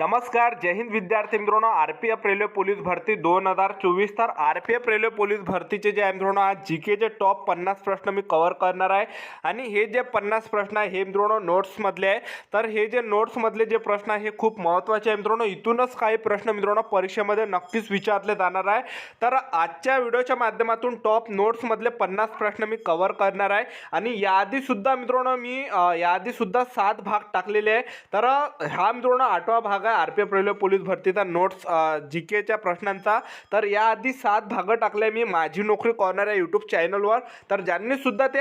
नमस्कार, जय हिंद विद्यार्थी मित्रांनो. आरपीएफ रेल्वे पोलीस भरती 2024. तर आरपीएफ रेल्वे पोलीस भरतीचे जे आहे मित्रांनो, आज जीकेचे टॉप 50 प्रश्न मी कव्हर करणार आहे. आणि हे जे 50 प्रश्न आहे हे मित्रांनो नोट्समधले आहे. तर हे जे नोट्समधले जे प्रश्न आहे हे खूप महत्त्वाचे आहे मित्रांनो. इथूनच काही प्रश्न मित्रांनो परीक्षेमध्ये नक्कीच विचारले जाणार आहे. तर आजच्या व्हिडिओच्या माध्यमातून टॉप नोट्समधले 50 प्रश्न मी कव्हर करणार आहे. आणि याआधीसुद्धा मित्रांनो मी याआधीसुद्धा 7 भाग टाकलेले आहे. तर हा मित्रांनो 8वा भाग आहे आरपीएफ रेल्वे पोलीस भरतीचा नोट्स जीकेच्या प्रश्नांचा. तर याआधी 7 भाग टाकले मी माझी नोकरी कॉर्नर या यूट्यूब चॅनलवर. तर ज्यांनी सुद्धा ते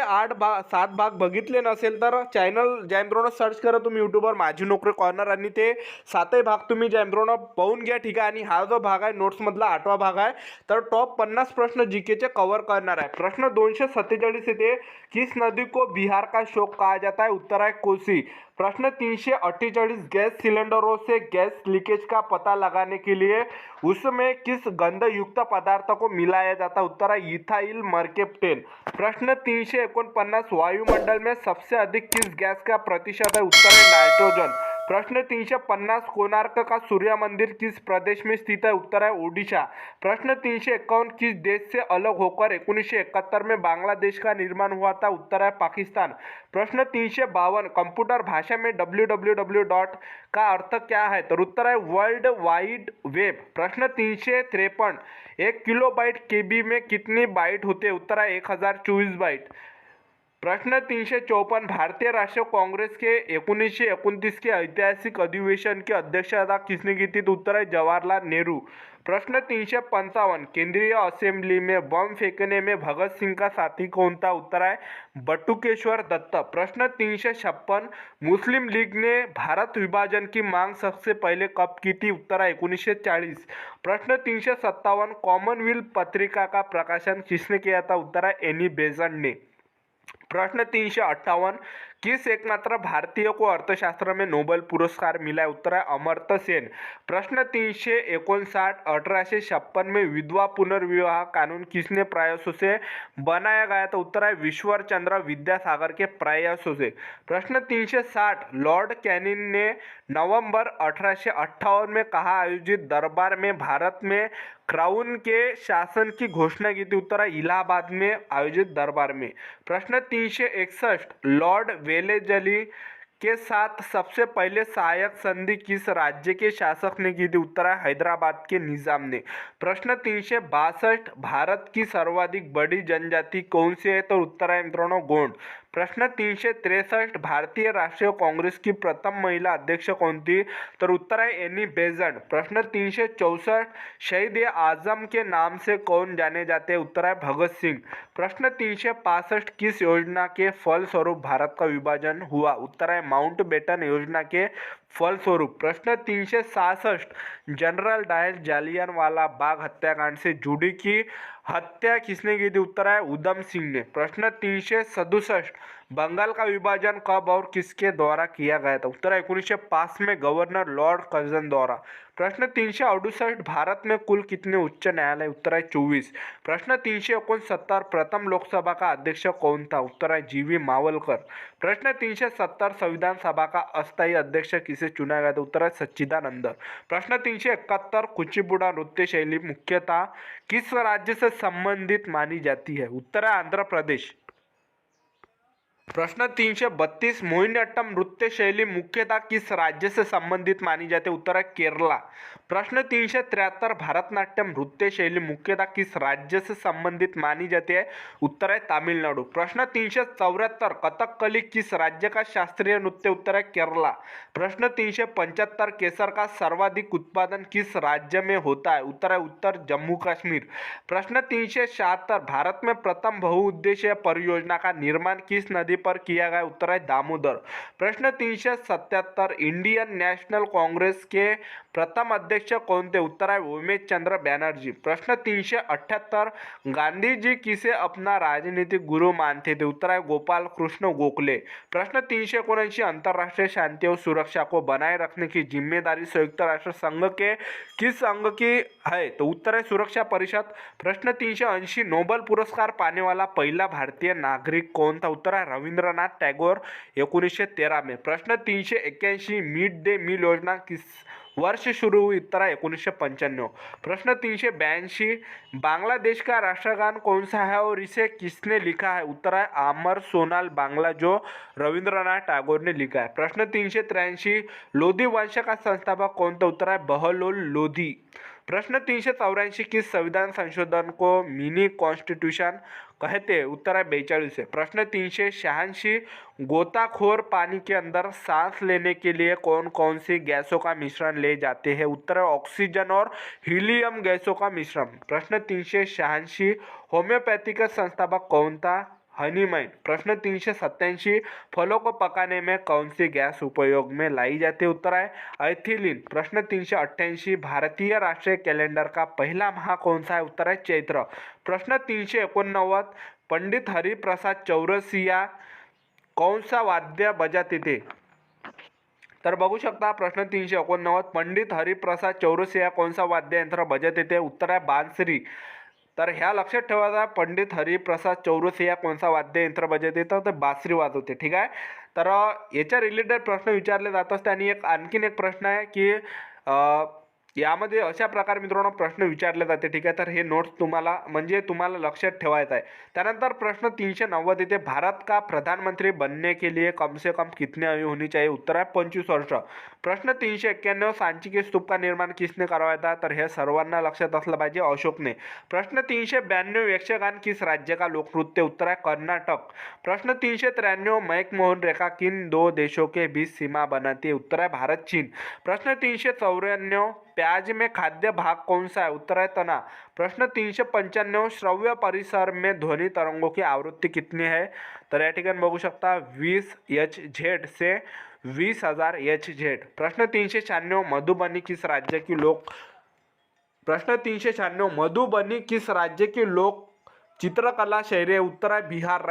7 भाग बघितले नसेल तर चॅनल ज्या मित्रांनो सर्च करा तुम्ही यूट्यूबवर माझी नोकरी कॉर्नर आणि ते 7ही भाग तुम्ही ज्या मित्रांनो पाहून घ्या. ठीक आहे. आणि हा जो भाग आहे नोट्समधला 8वा भाग आहे. तर टॉप 50 प्रश्न जीकेचे कव्हर करणार आहे. प्रश्न 247 येते, किस नदी को बिहार का शोक कहा जाता है? उत्तर है कोसी. प्रश्न 348, गैस सिलेंडरों से गैस लीकेज का पता लगाने के लिए उसमें किस गंध युक्त पदार्थ को मिलाया जाता है? उत्तर है इथाइल मर्केप्टेन. प्रश्न 349, वायुमंडल में सबसे अधिक किस गैस का प्रतिशत है? उत्तर है नाइट्रोजन. प्रश्न 350, कोणार्क का सूर्य मंदिर किस प्रदेश में स्थित है? उत्तर है ओडिशा. प्रश्न 351, किस देश से अलग होकर 1971 में बांग्लादेश का निर्माण हुआ था? उत्तर है पाकिस्तान. प्रश्न 352, कंप्यूटर भाषा में www का अर्थ क्या है? तो उत्तर है वर्ल्ड वाइड वेब. प्रश्न 353, 1 किलोबाइट केबी में कितनी बाइट होते? उत्तर है 1024 बाइट. प्रश्न 354, भारतीय राष्ट्रीय कांग्रेस के 1929 के ऐतिहासिक अधिवेशन की अध्यक्षता किसने की थी? उत्तर है जवाहरलाल नेहरू. प्रश्न 355, केंद्रीय असेंबली में बम फेंकने में भगत सिंह का साथी कौन था? उत्तर है बटुकेश्वर दत्त. प्रश्न 356, मुस्लिम लीग ने भारत विभाजन की मांग सबसे पहले कब की थी? उत्तर है 1940. प्रश्न 357, कॉमनवेल्थ पत्रिका का प्रकाशन किसने किया था? उत्तर है एनी बेजंट ने. प्रश्न 358, किस एकमात्र भारतीय को अर्थशास्त्र में नोबेल पुरस्कार मिला है? उत्तर है अमर्त्य सेन. प्रश्न 359, 1856 में विधवा पुनर्विवाह कानून किसने प्रयासों से बनाया गया था? उत्तर है ईश्वर चंद्र विद्यासागर के प्रयासों से. प्रश्न 360, लॉर्ड कैनिंग ने नवंबर 1858 में कहा आयोजित दरबार में भारत में क्राउन के शासन की घोषणा की थी? उत्तर है इलाहाबाद में आयोजित दरबार में. प्रश्न 361, लॉर्ड वेलेजली के साथ सबसे पहले सहायक संधि किस राज्य के शासक ने की थी? उत्तर है हैदराबाद के निजाम ने. प्रश्न 362, भारत की सर्वाधिक बड़ी जनजाति कौन सी है? तो उत्तर है मित्रांनो गोंड. प्रश्न 363, भारतीय राष्ट्रीय कांग्रेस की प्रथम महिला अध्यक्ष कौन थी? तर उत्तर है एनी बेजंट. प्रश्न 364, शहीद ए आजम के नाम से कौन जाने जाते हैं? उत्तर है भगत सिंह. प्रश्न 365, किस योजना के फलस्वरूप भारत का विभाजन हुआ? उत्तर है माउंट बेटन योजना के फलस्वरूप. प्रश्न 366, जनरल डायर जालियनवाला बाग हत्याकांड से जुड़ी की हत्या किसने की थी? उत्तर है उधम सिंह ने. प्रश्न 367, बंगाल का विभाजन कब और किसके द्वारा किया गया था? उत्तर है 1905 में गवर्नर लॉर्ड कर्जन द्वारा. प्रश्न 368, भारत में कुल कितने उच्च न्यायालय? उत्तर है 24. प्रश्न 369, प्रथम लोकसभा का अध्यक्ष कौन था? उत्तर है जीवी मावलकर. प्रश्न 370, संविधान सभा का अस्थायी अध्यक्ष किसे चुना गया था? उत्तर है सच्चिदानंद. प्रश्न 371, कुचिपुड़ा नृत्य शैली मुख्यतः किस राज्य से संबंधित मानी जाती है? उत्तर है आंध्र प्रदेश. प्रश्न 332, मोहिनीअट्टम नृत्य शैली मुख्यतः किस राज्य से संबंधित मानी जाती है? उत्तर है केरला. प्रश्न 373, भारतनाट्यम नृत्य शैली मुख्यतः किस राज्य से संबंधित मानी जाती है? उत्तर है तमिलनाडु. प्रश्न 374, कथकली किस राज्य का शास्त्रीय नृत्य? उत्तर है केरला. प्रश्न 375, केसर का सर्वाधिक उत्पादन किस राज्य में होता है? उत्तर है उत्तर जम्मू कश्मीर. प्रश्न 376, भारत में प्रथम बहुउद्देशीय परियोजना का निर्माण किस नदी पर किया गया? उत्तर है दामोदर. प्रश्न 377, इंडियन नेशनल कांग्रेस के प्रथम अध्यक्ष कौन थे? उत्तर है उमेश चंद्र बैनर्जी. प्रश्न 378, गांधी जी किसे अपना राजनीतिक गुरु मानते थे? उत्तर है गोपाल कृष्ण गोखले. प्रश्न 379, अंतर्राष्ट्रीय शांति और सुरक्षा को बनाए रखने की जिम्मेदारी संयुक्त राष्ट्र संघ के किस अंग की है? तो उत्तर है सुरक्षा परिषद. प्रश्न 380, नोबेल पुरस्कार पाने वाला पहला भारतीय नागरिक कौन था? उत्तर है रवींद्रनाथ टैगोर 1913 में. प्रश्न 381, मिड डे मील योजना किस वर्ष शुरू हुई? उत्तर है 1995। प्रश्न 382, बांग्लादेश का राष्ट्रगान कौन सा है और इसे किसने लिखा है? उत्तर है आमर सोनाल बांग्ला, जो रविंद्रनाथ टैगोर ने लिखा है। प्रश्न 383, लोधी वंश का संस्थापक कौन था? उत्तर है बहलोल लोधी। प्रश्न 384, किस संविधान संशोधन को मिनी कॉन्स्टिट्यूशन कहते हैं? उत्तर है 42 है। प्रश्न 386, गोताखोर पानी के अंदर सांस लेने के लिए कौन कौन सी गैसों का मिश्रण ले जाते हैं? उत्तर है ऑक्सीजन और हीलियम गैसों का मिश्रण। प्रश्न 386, होम्योपैथी का संस्थापक कौन था? हनीमैन। प्रश्न 387, फलों को पकाने में कौन सी गैस उपयोग में लाई जाती है? उत्तर है एथिलीन। प्रश्न 388, भारतीय राष्ट्रीय कैलेंडर का पहला माह कौन सा है? उत्तर है चैत्र। प्रश्न 389, पंडित हरिप्रसाद चौरसिया कौन सा वाद्य बजाते थे? तर बघू शकता प्रश्न 389, पंडित हरिप्रसाद चौरसिया कोण सा वाद्ययंत्र बजाते थे? उत्तर आहे बांसरी। तर ह्या लक्षात ठेवायचा, पंडित हरिप्रसाद चौरसिया कोणता वाद्ययंत्र बजावते? तर ते बासरी वाजवते, ठीक आहे। तर याच्या रिलेटेड प्रश्न विचारले जात असते आणि आणखीन एक प्रश्न आहे की यामध्ये अशा प्रकारे मित्रांनो प्रश्न विचारले जाते, ठीक आहे। तर हे नोट्स तुम्हाला लक्षात ठेवायचं आहे। त्यानंतर प्रश्न 390 येते, भारत का प्रधानमंत्री बनने के लिए कम से कम कितनी आयु होनी चाहिए? उत्तर आहे 25 वर्ष। प्रश्न 391, सांची के स्तूप का निर्माण किसने करवाया था? तर हे सर्वांना लक्षात असलं पाहिजे, अशोकने। प्रश्न 392, यक्षगान किस राज्य का लोकनृत्य? उत्तर आहे कर्नाटक। प्रश्न 393, मैक मोहन रेखा किन दो देशों के बीच सीमा बनाती है? उत्तर है भारत चीन। प्रश्न 394, प्याज में खाद्य भाग कौन सा है? उत्तर है तना। प्रश्न 395, श्रव्य परिसर में ध्वनि तरंगों की आवृत्ति कितनी है? तर या ठिकाणी बघू शकता 20 Hz से 20,000 Hz। प्रश्न 396, मधुबनी किस राज्य की लोक चित्रकला शैली है? उत्तर है बिहार।